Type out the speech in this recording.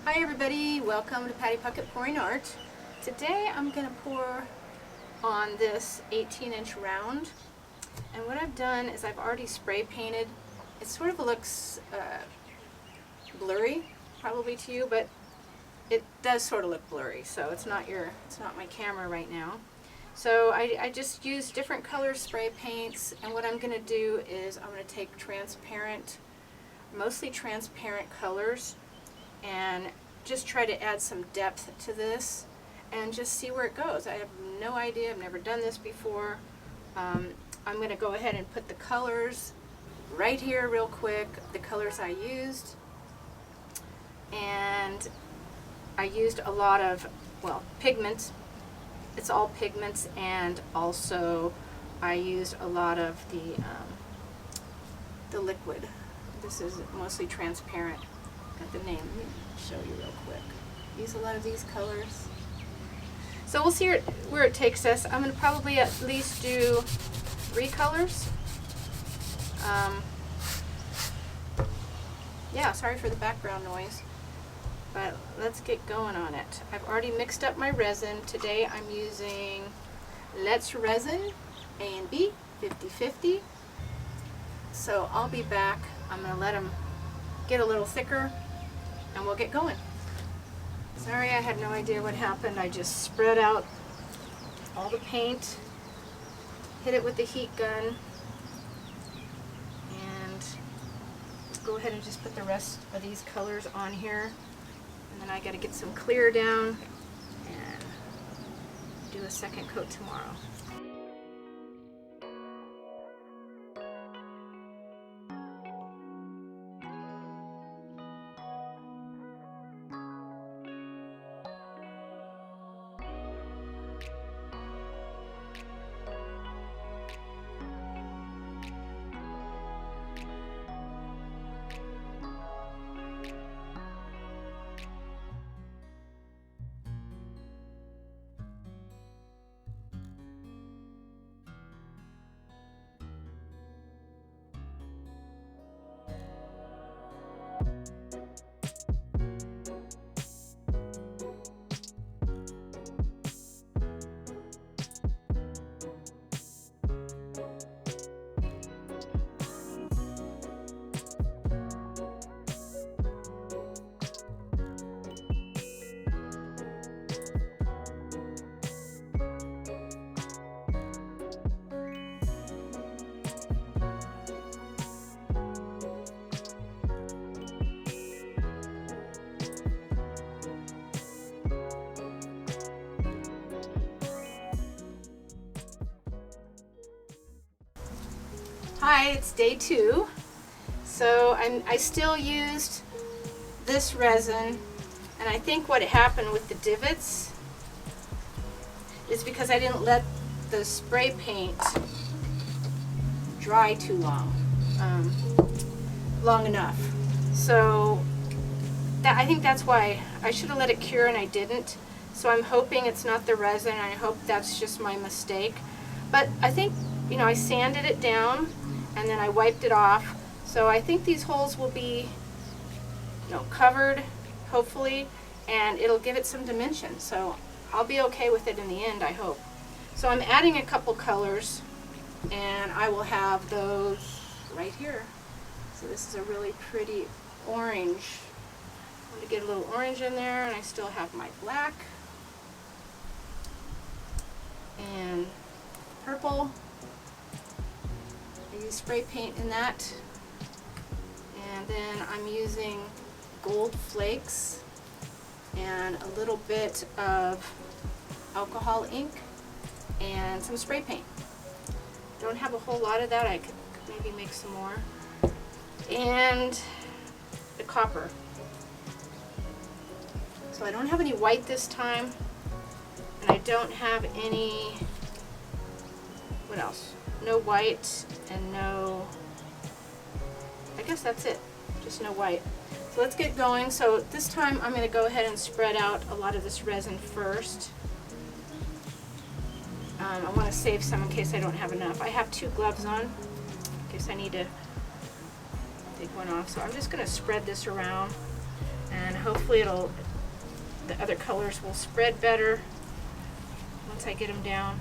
Hi everybody, welcome to Patty Puckett Pouring Art. Today I'm going to pour on this 18-inch round, and what I've done is I've already spray painted. It sort of looks blurry probably to you, but it does sort of look blurry, so it's not my camera right now. So I just use different color spray paints, and what I'm going to do is I'm going to take mostly transparent colors and just try to add some depth to this and just see where it goes. I have no idea, I've never done this before. I'm going to go ahead and put the colors right here real quick, the colors I used. And I used a lot of, pigments. It's all pigments, and also I used a lot of the liquid. This is mostly transparent. Got the name. Let me show you real quick. Use a lot of these colors. So we'll see where it takes us. I'm going to probably at least do 3 colors. Yeah, sorry for the background noise. But let's get going on it. I've already mixed up my resin. Today I'm using Let's Resin A and B 50/50. So I'll be back. I'm going to let them get a little thicker and we'll get going. Sorry, I had no idea what happened. I just spread out all the paint, hit it with the heat gun, and go ahead and just put the rest of these colors on here. And then I got to get some clear down and do a second coat tomorrow. Hi, it's day 2. So I still used this resin, and I think what happened with the divots is because I didn't let the spray paint dry too long enough. So I think that's why I should have let it cure and I didn't. So I'm hoping it's not the resin. I hope that's just my mistake. But I think, I sanded it down and then I wiped it off. So I think these holes will be, covered, hopefully, and it'll give it some dimension. So I'll be okay with it in the end, I hope. So I'm adding a couple colors, and I will have those right here. So this is a really pretty orange. I'm going to get a little orange in there, and I still have my black and purple. I use spray paint in that, and then I'm using gold flakes and a little bit of alcohol ink and some spray paint. Don't have a whole lot of that. I could maybe make some more. And the copper. So I don't have any white this time, and I don't have any, what else? No white and no, I guess that's it, just no white. So let's get going. So this time I'm going to go ahead and spread out a lot of this resin first. I want to save some in case I don't have enough. I have 2 gloves on in case I need to take one off. So I'm just going to spread this around and hopefully the other colors will spread better once I get them down.